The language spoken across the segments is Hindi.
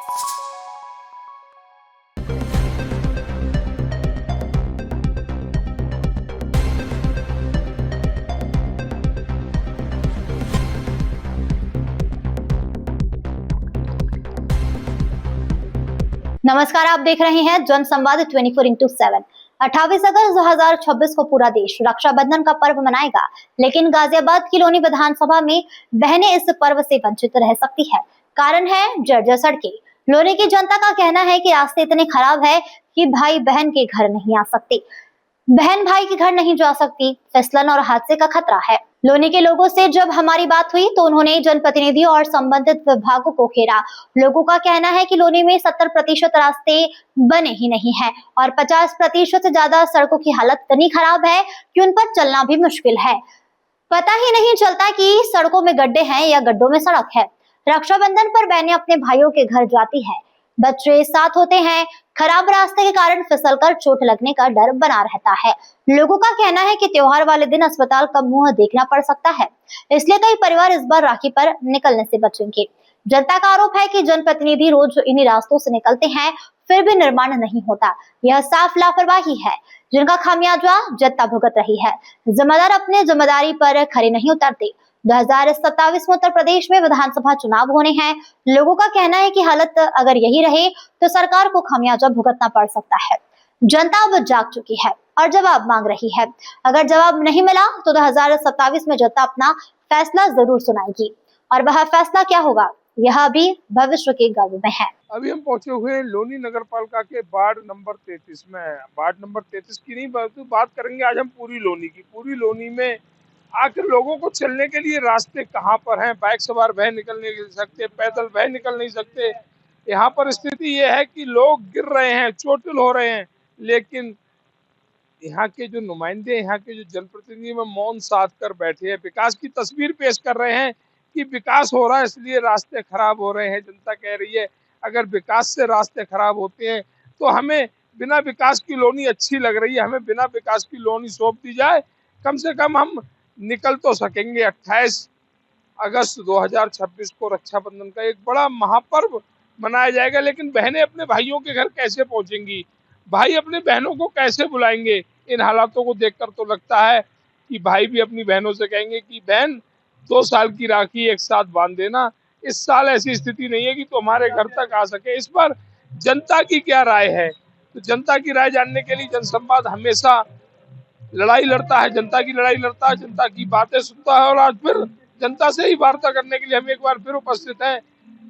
नमस्कार, आप देख रहे हैं जन संवाद 24x7। 28 अगस्त 2026 को पूरा देश रक्षाबंधन का पर्व मनाएगा, लेकिन गाजियाबाद की लोनी विधानसभा में बहनें इस पर्व से वंचित रह सकती है। कारण है जर्जर सड़कें। लोनी की जनता का कहना है कि रास्ते इतने खराब है कि भाई बहन के घर नहीं आ सकते, बहन भाई के घर नहीं जा सकती, फिसलन और हादसे का खतरा है। लोनी के लोगों से जब हमारी बात हुई तो उन्होंने जनप्रतिनिधि और संबंधित विभागों को घेरा। लोगों का कहना है कि लोनी में 70% रास्ते बने ही नहीं है और 50% से ज्यादा सड़कों की हालत इतनी खराब है कि उन पर चलना भी मुश्किल है। पता ही नहीं चलता कि सड़कों में गड्ढे हैं या गड्ढों में सड़क है। रक्षाबंधन पर बहनें अपने भाइयों के घर जाती है, बच्चे साथ होते हैं। खराब रास्ते के कारण फिसलकर चोट लगने का डर बना रहता है। लोगों का कहना है कि त्योहार वाले दिन अस्पताल का मुंह देखना पड़ सकता है, इसलिए कई परिवार इस बार राखी पर निकलने से बचेंगे। जनता का आरोप है कि जनप्रतिनिधि रोज इन्हीं रास्तों से निकलते हैं, फिर भी निर्माण नहीं होता। यह साफ लापरवाही है, जिनका खामियाजा जनता भुगत रही है। जिम्मेदार अपने जिम्मेदारी पर खरे नहीं उतरते। 2027 में उत्तर प्रदेश में विधानसभा चुनाव होने हैं। लोगों का कहना है कि हालत अगर यही रहे तो सरकार को खामियाजा भुगतना पड़ सकता है। जनता अब जाग चुकी है और जवाब मांग रही है। अगर जवाब नहीं मिला तो 2027 में जनता अपना फैसला जरूर सुनाएगी, और वह फैसला क्या होगा यह अभी भविष्य के गर्भ में है। अभी हम पहुंचे हुए हैं लोनी नगर पालिका के वार्ड नंबर 33 में। वार्ड नंबर 33 की नहीं बात करेंगे आज हम पूरी लोनी की। पूरी लोनी में आखिर लोगों को चलने के लिए रास्ते कहाँ पर हैं? बाइक सवार वह निकल नहीं सकते, पैदल वह निकल नहीं सकते। यहाँ पर स्थिति ये है कि लोग गिर रहे हैं, चोटिल हो रहे हैं, लेकिन यहाँ के जो नुमाइंदे, यहाँ के जो जनप्रतिनिधि में मौन साध कर बैठे हैं, विकास की तस्वीर पेश कर रहे हैं कि विकास हो रहा है इसलिए रास्ते खराब हो रहे हैं। जनता कह रही है अगर विकास से रास्ते खराब होते हैं तो हमें बिना विकास की लोनी अच्छी लग रही है, हमें बिना विकास की लोनी सौंप दी जाए, कम से कम हम निकल तो सकेंगे। 28 अगस्त 2026 को रक्षाबंधन का एक बड़ा महापर्व मनाया जाएगा, लेकिन बहनें अपने भाइयों के घर कैसे पहुंचेंगी, भाई अपने बहनों को कैसे बुलाएंगे? इन हालातों को देखकर तो लगता है कि भाई भी अपनी बहनों से कहेंगे कि बहन 2 साल की राखी एक साथ बांध देना। इस साल ऐसी स्थिति नहीं है कि तो हमारे घर तक आ सके। इस पर जनता की क्या राय है? तो जनता की राय जानने के लिए जनसंवाद हमेशा लड़ाई लड़ता है, जनता की लड़ाई लड़ता है, जनता की बातें सुनता है, और आज फिर जनता से ही वार्ता करने के लिए हम एक बार फिर उपस्थित हैं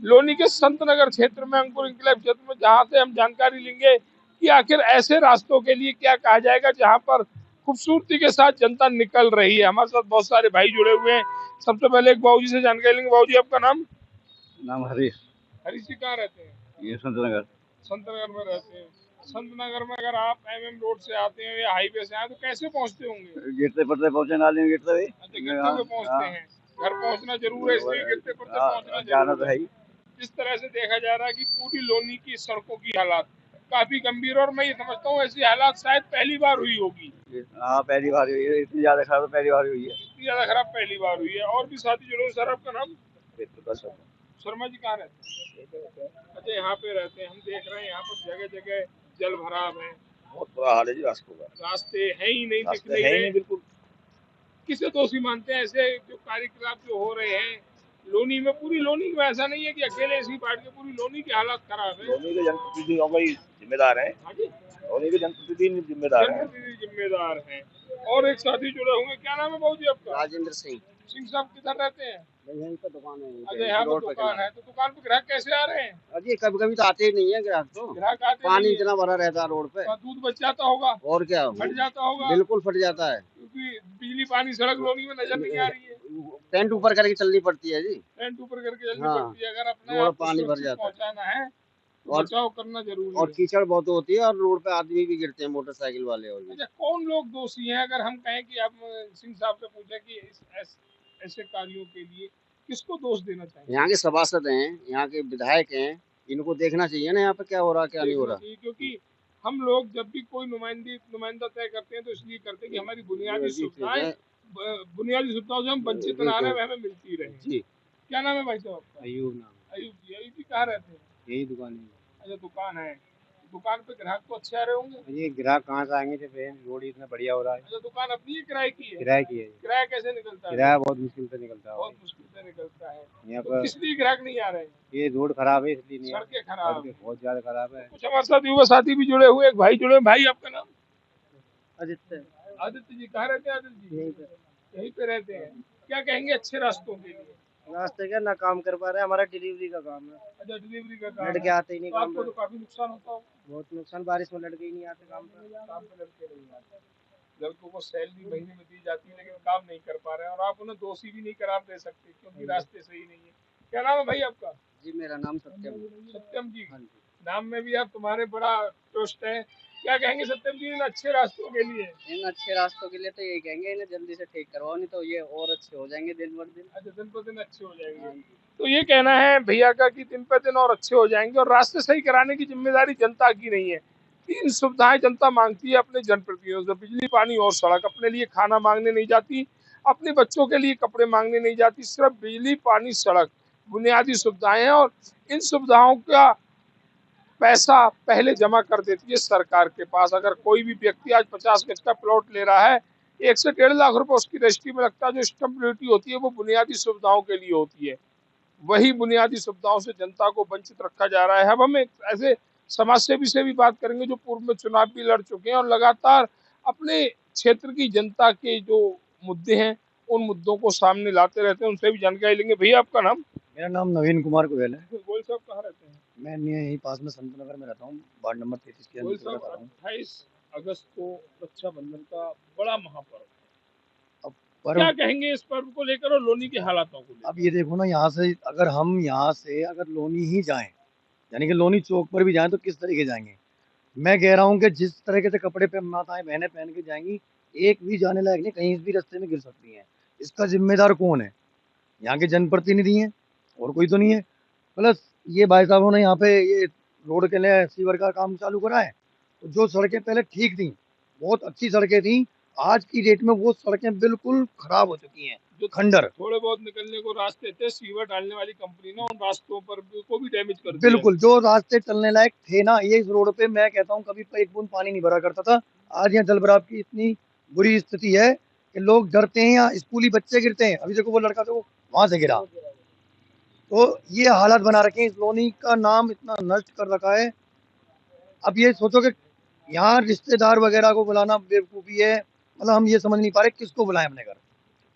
लोनी के संतनगर क्षेत्र में, अंकुर इंकलाब क्षेत्र में, जहां से हम जानकारी लेंगे कि आखिर ऐसे रास्तों के लिए क्या कहा जाएगा जहां पर खूबसूरती के साथ जनता निकल रही है। हमारे साथ बहुत सारे भाई जुड़े हुए हैं। सबसे पहले एक बाबूजी से जानकारी लेंगे। बाबूजी, आपका नाम? नाम हरीश। हरीश जी कहाँ रहते हैं? ये संतनगर। संतनगर में रहते हैं। संतनगर में अगर आप एमएम रोड से आते हैं या हाईवे से आए तो कैसे पहुंचते होंगे? गिरते पड़ते पहुंचे, नाली में गिरते हुए। अच्छा, गिरते हुए पहुंचते हैं। घर पहुंचना जरूर है, इसलिए गिरते पड़ते पहुंचना जरूर है। जिस तरह से देखा जा रहा है कि पूरी लोनी की सड़कों की हालात काफी गंभीर, और मैं ये समझता हूँ ऐसी हालात शायद पहली बार हुई होगी। हाँ, पहली बार हुई है। इतनी ज्यादा खराब पहली बार हुई है। इतनी ज्यादा खराब पहली बार हुई है। और भी साथी जुड़े। सर, आपका नाम? शर्मा जी कहाँ रहते हैं? अच्छा, यहाँ पे रहते हैं। हम देख रहे हैं यहाँ पर जगह जगह जल भराव है, बहुत बुरा हाल है जी रास्तों का। रास्ते है ही नहीं, दिख नहीं रहे। बिल्कुल। किसे दोषी मानते हैं ऐसे जो कार्यकलाप जो हो रहे हैं लोनी में? पूरी लोनी में ऐसा नहीं है कि अकेले इसी पार्ट के, पूरी लोनी की हालत खराब है। लोनी के जनप्रतिनिधि जिम्मेदार है। हाँ जी, लोनी के जनप्रतिनिधि जिम्मेदार हैं। और एक साथी जुड़े होंगे। क्या नाम है बाबूजी आपका? राजेंद्र सिंह। सिंह साहब किधर रहते हैं? यहीं पर दुकान है। अच्छा, यहाँ पर दुकान है। तो दुकान पे ग्राहक कैसे आ रहे हैं? अजी कभी कभी तो आते ही नहीं है ग्राहक। तो ग्राहक आते पानी नहीं इतना भरा रहता है रोड पे। है। दूध बच जाता होगा और क्या, फट जाता होगा। बिल्कुल फट जाता है, क्योंकि बिजली पानी सड़क लोनी में नजर नहीं आ रही है। टेंट ऊपर करके चलनी पड़ती है जी। टेंट ऊपर करके चलनी हाँ, पड़ती है अगर अपने रोड आप को पानी भर सुरक्षित जाता है। पहुंचाना है तो और बचाव करना जरूरी और है। कीचड़ बहुत होती है, और रोड पे आदमी भी गिरते हैं, मोटरसाइकिल वाले। और भी अच्छा, कौन लोग दोषी हैं? अगर हम कहें कि आप सिंह साहब से पूछें कि ऐसे कार्यों के लिए किसको दोष देना चाहिए? यहाँ के सभासद हैं, यहाँ के विधायक हैं, इनको देखना चाहिए ना यहाँ पे क्या हो रहा क्या नहीं हो रहा। क्योंकि हम लोग जब भी कोई नुमाइंदा तय करते हैं तो इसलिए करते हैं कि हमारी बुनियादी सुविधाओं से हम वंचित ना रहे, हमें मिलती रहे। जी। क्या नाम है भाई साहब आपका? अयूब नाम। अयूब जी कहाँ रहते हैं? यही दुकान है। अच्छा दुकान है, दुकान पे ग्राहक तो अच्छे आ रहे होंगे। ये ग्राहक कहाँ से आएंगे जब ये रोड इतना बढ़िया हो रहा है। अच्छा दुकान अपनी है किराए की है? किराए की है। किराया कैसे निकलता है? किराया बहुत मुश्किल से निकलता है बहुत भाई। मुश्किल से निकलता है। यहाँ तो पर किस लिए ग्राहक नहीं आ रहे हैं? ये रोड खराब है इसलिए नहीं आ रहे। सड़कें खराब सड़कें हैं। बहुत ज्यादा खराब है। कुछ हमारे साथ युवा साथी भी जुड़े हुए, एक भाई जुड़े हैं। भाई आपका नाम? आदित्य आदित्य जी, कहाँ रहते हैं आदित्य जी? यहीं पे यहीं पे रहते हैं। क्या कहेंगे अच्छे रास्तों के लिए? रास्ते क्या ना काम कर पा रहे हैं, हमारा डिलीवरी का काम है। अच्छा डिलीवरी का काम लड़के है। आते ही नहीं तो काम आपको पे। तो काफी नुकसान होता होगा। बहुत नुकसान, बारिश में लड़के ही नहीं आते काम पे। काम पे लड़के नहीं आते, लड़कों को सैलरी महीने में दी जाती है लेकिन काम नहीं कर पा रहे हैं, और आप उन्हें दोषी भी नहीं करार दे सकते क्योंकि रास्ते सही नहीं है। क्या नाम है भाई आपका? जी मेरा नाम सत्यम है। सत्यम जी। हाँ जी। नाम में भी आप तुम्हारे बड़ा ट्विस्ट है। क्या कहेंगे सत्यम जी इन अच्छे रास्तों के लिए? इन अच्छे रास्तों के लिए तो यही कहेंगे इन्हें जल्दी से ठीक करवाओ, नहीं तो ये और अच्छे हो जाएंगे दिन ब दिन। अच्छा दिन पर दिन अच्छे हो जाएंगे। हाँ जी। तो ये कहना है भैया का कि दिन पर दिन और अच्छे हो जाएंगे, और रास्ते सही कराने की जिम्मेदारी जनता की नहीं है। तीन सुविधाएं जनता मांगती है अपने जनप्रतिनिधियों से, बिजली पानी और सड़क। अपने लिए खाना मांगने नहीं जाती, अपने बच्चों के लिए कपड़े मांगने नहीं जाती, सिर्फ बिजली पानी सड़क बुनियादी सुविधाएं हैं। और इन सुविधाओं का पैसा पहले जमा कर देती है सरकार के पास। अगर कोई भी व्यक्ति आज 50 गज का प्लॉट ले रहा है, 1 से 1.5 लाख रुपए उसकी रजिस्ट्री में लगता है। जो स्टैंप ड्यूटी होती है वो बुनियादी सुविधाओं के लिए होती है। वही बुनियादी सुविधाओं से जनता को वंचित रखा जा रहा है। अब हम एक ऐसे समाज सेवी से भी बात करेंगे जो पूर्व में चुनाव भी लड़ चुके हैं और लगातार अपने क्षेत्र की जनता के जो मुद्दे हैं उन मुद्दों को सामने लाते रहते हैं। उनसे भी जानकारी लेंगे। भैया आपका नाम? मेरा नाम नवीन कुमार गोयल है। गोयल साहब कहाँ रहते हैं? मैं यहीं पास में संत नगर में रहता हूँ, वार्ड नंबर 33 के गोयल अंदर साहब, रहता हूँ। 28 अगस्त को रक्षाबंधन का बड़ा महापर्व, पर क्या कहेंगे इस पर्व को लेकर और लोनी के हालातों को लेकर? अब ये देखो ना, यहाँ से अगर हम यहाँ से अगर लोनी ही जाएं, यानी कि लोनी चौक पर भी जाएं तो किस तरीके जाएंगे। मैं कह रहा हूँ कि जिस तरीके से कपड़े पे माताएं बहनें पहन के जाएंगी, एक भी जाने लायक नहीं, कहीं भी रास्ते में गिर सकती हैं। इसका जिम्मेदार कौन है? यहाँ के जनप्रतिनिधि हैं, और कोई तो नहीं है। प्लस ये भाई साहबों ने यहाँ पे ये रोड के लिए सीवर का काम चालू करा है। तो जो सड़कें पहले ठीक थी, बहुत अच्छी सड़कें थी, आज की डेट में वो सड़कें बिल्कुल खराब हो चुकी हैं, जो खंडर। थोड़े बहुत निकलने को रास्ते थे, सीवर डालने वाली कंपनी ने उन रास्तों पर को भी डैमेज कर दिया। बिल्कुल, जो रास्ते चलने लायक थे ना, ये इस रोड पे मैं कहता हूँ कभी एक बूंद पानी नहीं भरा करता था। आज यहाँ जलभराव की इतनी बुरी स्थिति है कि लोग डरते हैं, या स्कूली बच्चे गिरते हैं। अभी देखो वो लड़का तो वहां से गिरा। तो ये हालात बना रखे हैं, इस लोनी का नाम इतना नष्ट कर रखा है। अब ये सोचो कि यहाँ रिश्तेदार वगैरह को बुलाना बेवकूफ़ी है। मतलब हम ये समझ नहीं पा रहे किसको बुलाएं अपने घर।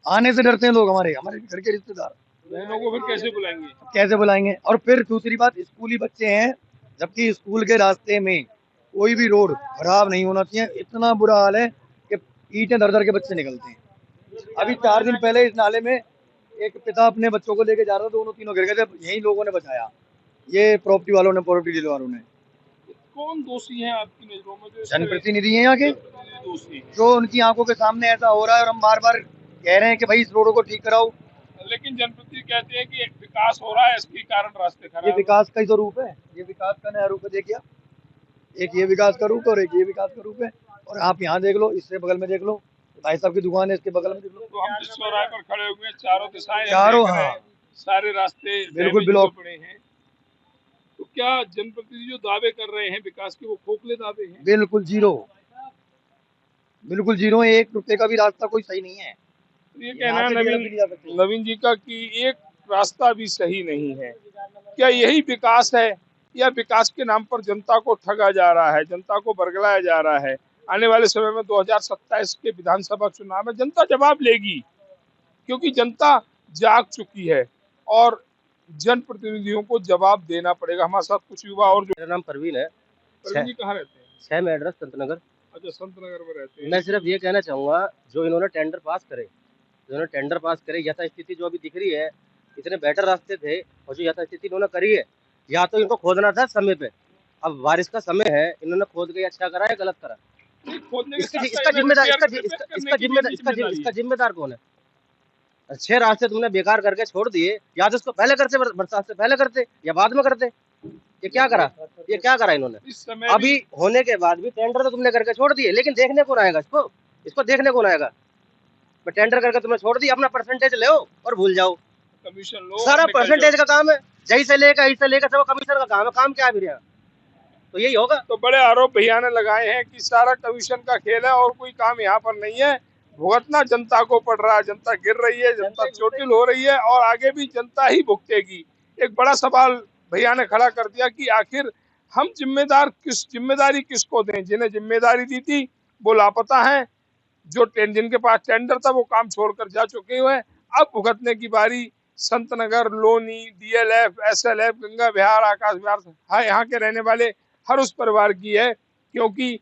आने से डरते हैं लोग, हमारे हमारे घर के रिश्तेदार। बहनों को फिर कैसे बुलाएंगे? कैसे बुलाएंगे? और फिर दूसरी बात, स्कूली बच्चे हैं, जबकि स्कूल के रास्ते में कोई भी रोड खराब नहीं होना चाहिए। इतना बुरा हाल है कि ईंटें धर धर के बच्चे निकलते हैं। अभी 4 दिन पहले इस नाले में एक पिता अपने बच्चों को लेके जा रहा था, दोनों तीनों गिर गए थे। यही लोगों ने बचाया, ये प्रॉपर्टी वालों ने, प्रॉपर्टी डीलर वालों ने। कौन दोषी है आपकी नजरों में? जो जनप्रतिनिधि हैं यहाँ के, दोषी है। जो उनकी आंखों के सामने ऐसा हो रहा है, और हम बार बार कह रहे हैं कि भाई इस रोड को ठीक कराओ। लेकिन जनप्रतिनिधि कहते हैं कि एक विकास हो रहा है, इसके कारण रास्ते ये खराब। विकास का ही तो रूप है, ये विकास का नया रूप है। देखिए, एक ये विकास का रूप है और एक ये विकास का रूप है। और आप यहाँ देख लो, इससे बगल में देख लो, भाई साहब की दुकान है, इसके बगल में देख लो। तो हम जिस चौराहे पर खड़े हुए हैं, चारों दिशाएं हम चारों, देख रहे हैं, हाँ, सारे रास्ते बिल्कुल डैमेज ब्लॉक। हुए पड़े हैं। तो क्या जनप्रतिनिधि जो दावे कर रहे हैं विकास के, वो खोखले दावे हैं? बिल्कुल जीरो, बिल्कुल जीरो है। 1 रुपए का भी रास्ता कोई सही नहीं है। तो ये कहना है नवीन जी का कि एक रास्ता भी सही नहीं है। क्या यही विकास है, या विकास के नाम पर जनता को ठगा जा रहा है, जनता को बरगलाया जा रहा है? आने वाले समय में 2027 के विधानसभा चुनाव में जनता जवाब लेगी, क्योंकि जनता जाग चुकी है और जनप्रतिनिधियों को जवाब देना पड़ेगा। हमारे साथ कुछ युवा और जो। मेरा नाम परवीन है। परवीन जी कहाँ रहते हैं? Same address Sant Nagar. अच्छा संत नगर में रहते हैं। मैं सिर्फ ये कहना चाहूँगा, जो इन्होंने टेंडर पास करे, यथा स्थिति जो अभी दिख रही है, इतने बेटर रास्ते थे, और जो यथा स्थिति इन्होंने करी है, या तो इनको खोदना था समय पे। अब बारिश का समय है, इन्होंने खोद के अच्छा करा है गलत करा? इसका जिम्मेदार कौन है? 6 रास्ते तुमने बेकार करके छोड़ दिए। या तो इसको पहले करते, बरसात से पहले करते, या बाद में करते। ये क्या करा इन्होंने? इस समय अभी होने के बाद भी टेंडर तो तुमने करके छोड़ दिए, लेकिन देखने कौन आएगा इसको देखने कौन आएगा? टेंडर करके तुमने छोड़ दिया, अपना परसेंटेज ले और भूल जाओ। कमीशन लो, सारा निकल परसेंटेज जाओ। का काम है, जही से लेकर सब कमीशन का काम है। काम क्या है फिर यहाँ? तो यही होगा। तो बड़े आरोप भैया ने लगाए हैं कि सारा कमीशन का खेल है और कोई काम यहाँ पर नहीं है। भुगतना जनता को पड़ रहा है, जनता गिर रही है, जनता चोटिल हो रही है और आगे भी जनता ही भुगतेगी। एक बड़ा सवाल भैया ने खड़ा कर दिया कि आखिर हम जिम्मेदारी किसको दें? जिन्हें जिम्मेदारी दी थी वो लापता हैं, जिनके पास टेंडर था वो काम छोड़कर जा चुके हुए हैं। अब भुगतने की बारी संतनगर, लोनी, डीएलएफ, एसएलएफ, गंगा विहार, आकाश विहार, यहाँ के रहने वाले हर उस परिवार की है, क्योंकि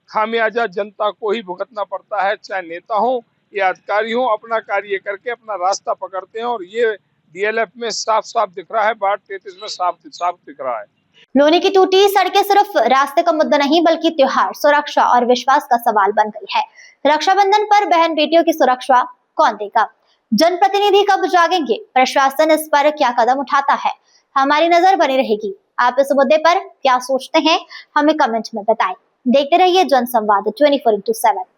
खामियाजा जनता को ही भुगतना पड़ता है, चाहे नेता हो या अधिकारी हो। अपना कार्य करके अपना रास्ता पकड़ते हैं और ये डीएलएफ में साफ साफ दिख रहा है, वार्ड 33 में साफ दिख रहा है। लोनी की टूटी सड़कें सिर्फ रास्ते का मुद्दा नहीं बल्कि त्योहार, सुरक्षा और विश्वास का सवाल बन गई है। रक्षाबंधन पर बहन बेटियों की सुरक्षा कौन देगा? जनप्रतिनिधि कब जागेंगे? प्रशासन इस पर क्या कदम उठाता है? हमारी नजर बनी रहेगी। आप इस मुद्दे पर क्या सोचते हैं, हमें कमेंट में बताएं। देखते रहिए जनसंवाद 24x7।